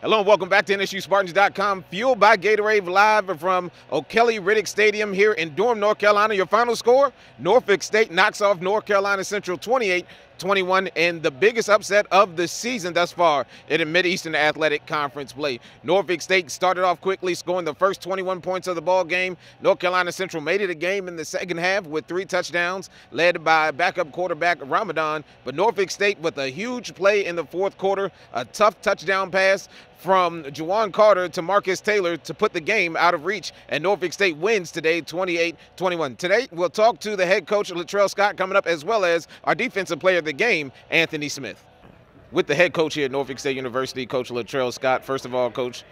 Hello and welcome back to NSUSpartans.com, fueled by Gatorade, live from O'Kelly Riddick Stadium here in Durham, North Carolina. Your final score, Norfolk State knocks off North Carolina Central 28-21 in the biggest upset of the season thus far in the Mid-Eastern Athletic Conference play. Norfolk State started off quickly, scoring the first 21 points of the ball game. North Carolina Central made it a game in the second half with 3 touchdowns, led by backup quarterback Ramadan. But Norfolk State with a huge play in the fourth quarter, a tough touchdown pass from Juwan Carter to Marcus Taylor to put the game out of reach, and Norfolk State wins today 28-21. Today, we'll talk to the head coach, Latrell Scott, coming up, as well as our defensive player of the game, Anthony Smith. With the head coach here at Norfolk State University, Coach Latrell Scott. First of all, Coach,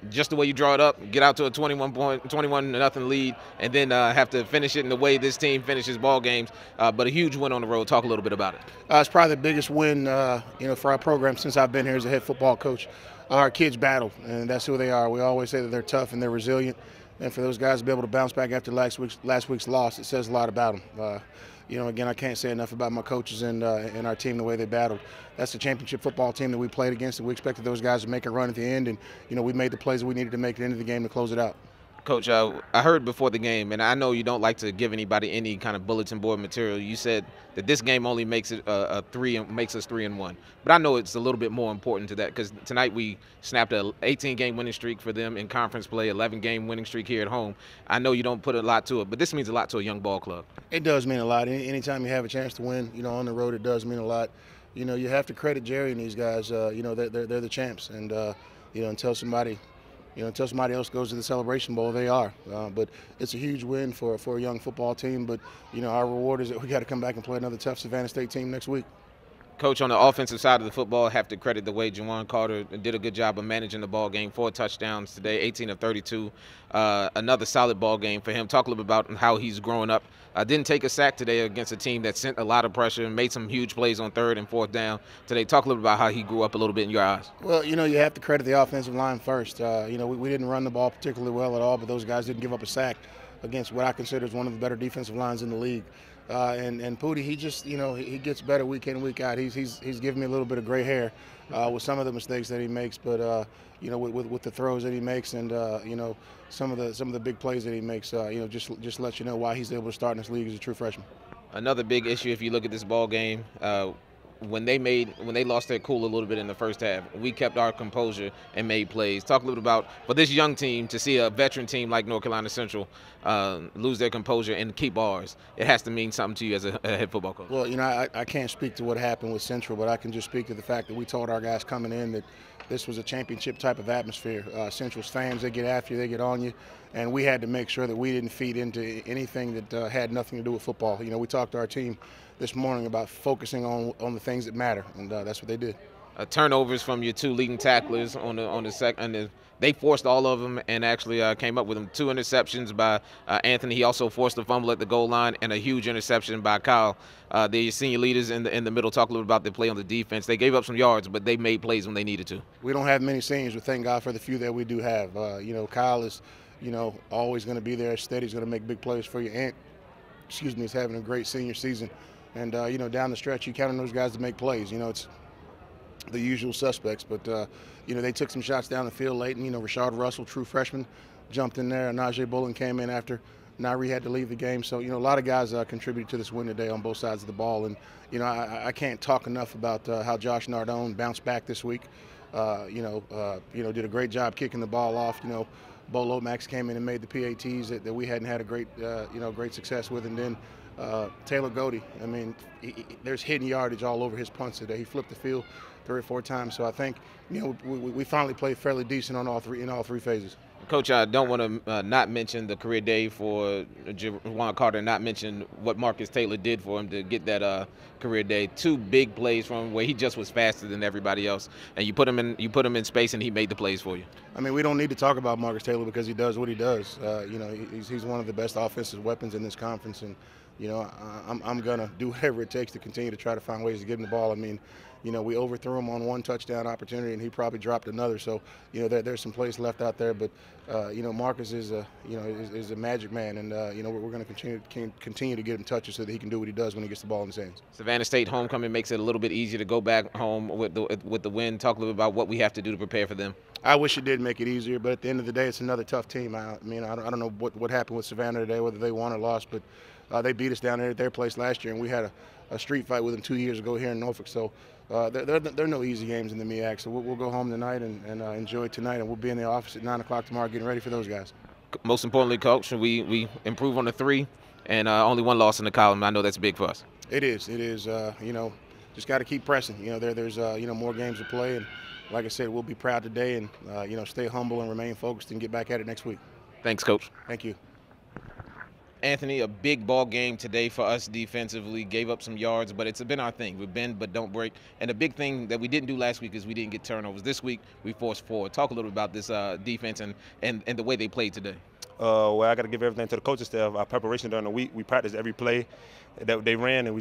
just the way you draw it up, get out to a 21-0 lead, and then have to finish it in the way this team finishes ball games. But a huge win on the road. Talk a little bit about it. It's probably the biggest win, for our program since I've been here as a head football coach. Our kids battle, and that's who they are. We always say that they're tough and they're resilient, and for those guys to be able to bounce back after last week's loss, it says a lot about them. Again, I can't say enough about my coaches and our team, the way they battled. That's the championship football team that we played against, and we expected those guys to make a run at the end, and we made the plays that we needed to make at the end of the game to close it out. Coach, I heard before the game, and I know you don't like to give anybody any kind of bulletin board material. You said that this game only makes it makes us 3-1, but I know it's a little bit more important to that because tonight we snapped an 18-game winning streak for them in conference play, 11-game winning streak here at home. I know you don't put a lot to it, but this means a lot to a young ball club. It does mean a lot. Anytime you have a chance to win, on the road, it does mean a lot. You have to credit Jerry and these guys. They're the champs, and until somebody else goes to the Celebration Bowl, they are. But it's a huge win for a young football team. But, our reward is that we got to come back and play another tough Savannah State team next week. Coach, on the offensive side of the football, I have to credit the way Juwan Carter did a good job of managing the ball game. 4 touchdowns today, 18 of 32. Another solid ball game for him. Talk a little bit about how he's growing up. Didn't take a sack today against a team that sent a lot of pressure and made some huge plays on 3rd and 4th down today. Talk a little bit about how he grew up a little bit in your eyes. Well, you have to credit the offensive line first. We didn't run the ball particularly well at all, but those guys didn't give up a sack against what I consider is one of the better defensive lines in the league. And Pooty, he just, he gets better week in, week out. He's giving me a little bit of gray hair with some of the mistakes that he makes, but with the throws that he makes, and some of the big plays that he makes, just let you know why he's able to start in this league as a true freshman. Another big issue, if you look at this ball game, when they lost their cool a little bit in the first half, we kept our composure and made plays. Talk a little bit about, for this young team to see a veteran team like North Carolina Central lose their composure and keep ours. It has to mean something to you as a head football coach. Well, I can't speak to what happened with Central, but I can just speak to the fact that we told our guys coming in that this was a championship type of atmosphere. Central's fans, they get after you, they get on you, and we had to make sure that we didn't feed into anything that had nothing to do with football. We talked to our team this morning about focusing on the things that matter, and that's what they did. Turnovers from your 2 leading tacklers on the second. They forced all of them and actually came up with them. 2 interceptions by Anthony. He also forced a fumble at the goal line and a huge interception by Kyle. The senior leaders in the middle. Talk a little about the play on the defense. They gave up some yards, but they made plays when they needed to. We don't have many seniors, but thank God for the few that we do have. Kyle is, always going to be there. Steady. He's going to make big plays for you. And, is having a great senior season. And, down the stretch, you count on those guys to make plays. It's the usual suspects, but, they took some shots down the field late, and, Rashard Russell, true freshman, jumped in there, and Najee Bullen came in after Nairi had to leave the game. So, a lot of guys contributed to this win today on both sides of the ball, and, I can't talk enough about how Josh Nardone bounced back this week. Did a great job kicking the ball off. Bo Lomax came in and made the PATs that we hadn't had a great success with, and then Taylor Godey, there's hidden yardage all over his punts today. He flipped the field 3 or 4 times. So I think, we finally played fairly decent in all three phases. Coach, I don't want to not mention the career day for Juwan Carter, not mention what Marcus Taylor did for him to get that career day. 2 big plays from him where he just was faster than everybody else, and you put him in space and he made the plays for you. We don't need to talk about Marcus Taylor because he does what he does. He's one of the best offensive weapons in this conference, and I'm going to do whatever it takes to continue to try to find ways to give him the ball. I mean, we overthrew him on one touchdown opportunity, and he probably dropped another. So, there's some plays left out there. But, Marcus is a magic man, and we're going to continue to get him touches so that he can do what he does when he gets the ball in his hands. Savannah State homecoming makes it a little bit easier to go back home with the win. Talk a little bit about what we have to do to prepare for them. I wish it did make it easier, but at the end of the day, it's another tough team. I don't know what happened with Savannah today, whether they won or lost, but they beat us down there at their place last year, and we had a street fight with them 2 years ago here in Norfolk. So there are no easy games in the MEAC. So we'll go home tonight and enjoy tonight, and we'll be in the office at 9 o'clock tomorrow getting ready for those guys. Most importantly, Coach, we improve on the 3 and only 1 loss in the column. I know that's big for us. It is. Just got to keep pressing. There's more games to play, and like I said, we'll be proud today and stay humble and remain focused and get back at it next week. Thanks, Coach. Thank you. Anthony, a big ball game today for us defensively. Gave up some yards, but it's been our thing. We bend but don't break. And the big thing that we didn't do last week is we didn't get turnovers. This week, we forced forward. Talk a little about this defense and the way they played today. Well, I got to give everything to the coaching staff. Our preparation during the week, we practiced every play that they ran, and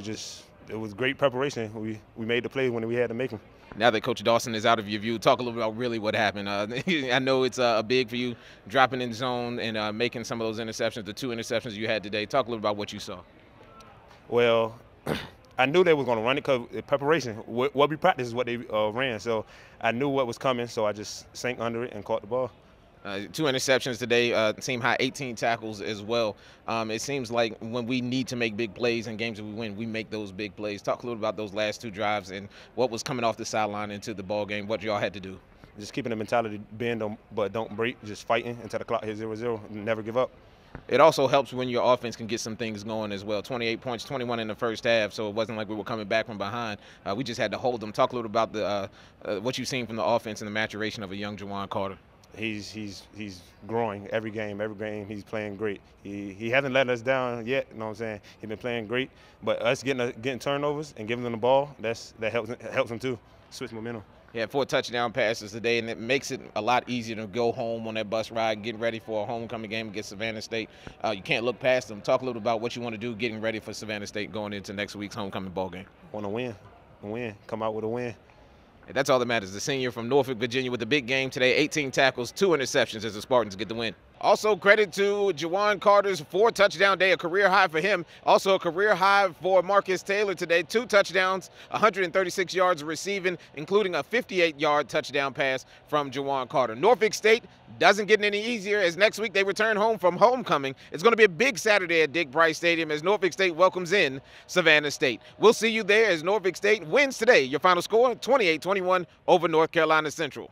it was great preparation. We made the plays when we had to make them. Now that Coach Dawson is out of your view, talk a little bit about really what happened. I know it's big for you, dropping in zone and making some of those interceptions, the 2 interceptions you had today. Talk a little about what you saw. Well, I knew they were going to run it because preparation, what we practiced is what they ran. So I knew what was coming, so I just sank under it and caught the ball. 2 interceptions today, team high 18 tackles as well. It seems like when we need to make big plays in games that we win, we make those big plays. Talk a little about those last 2 drives and what was coming off the sideline into the ball game, what y'all had to do. Just keeping the mentality, bend but don't break, just fighting until the clock hits 0-0, never give up. It also helps when your offense can get some things going as well. 28 points, 21 in the first half, so it wasn't like we were coming back from behind. We just had to hold them. Talk a little about what you've seen from the offense and the maturation of a young Juwan Carter. He's growing every game he's playing great. He hasn't let us down yet, you know what I'm saying? He's been playing great, but us getting turnovers and giving them the ball, that helps him too, switch momentum. He had 4 touchdown passes today, and it makes it a lot easier to go home on that bus ride, getting ready for a homecoming game against Savannah State. You can't look past them. Talk a little about what you want to do getting ready for Savannah State going into next week's homecoming ball game. Want to win, come out with a win. That's all that matters. The senior from Norfolk, Virginia with a big game today, 18 tackles, 2 interceptions as the Spartans get the win. Also credit to Juwan Carter's 4-touchdown day, a career high for him. Also a career high for Marcus Taylor today, 2 touchdowns, 136 yards receiving, including a 58-yard touchdown pass from Juwan Carter. Norfolk State doesn't get any easier as next week they return home from homecoming. It's going to be a big Saturday at Dick Price Stadium as Norfolk State welcomes in Savannah State. We'll see you there as Norfolk State wins today. Your final score, 28-21 over North Carolina Central.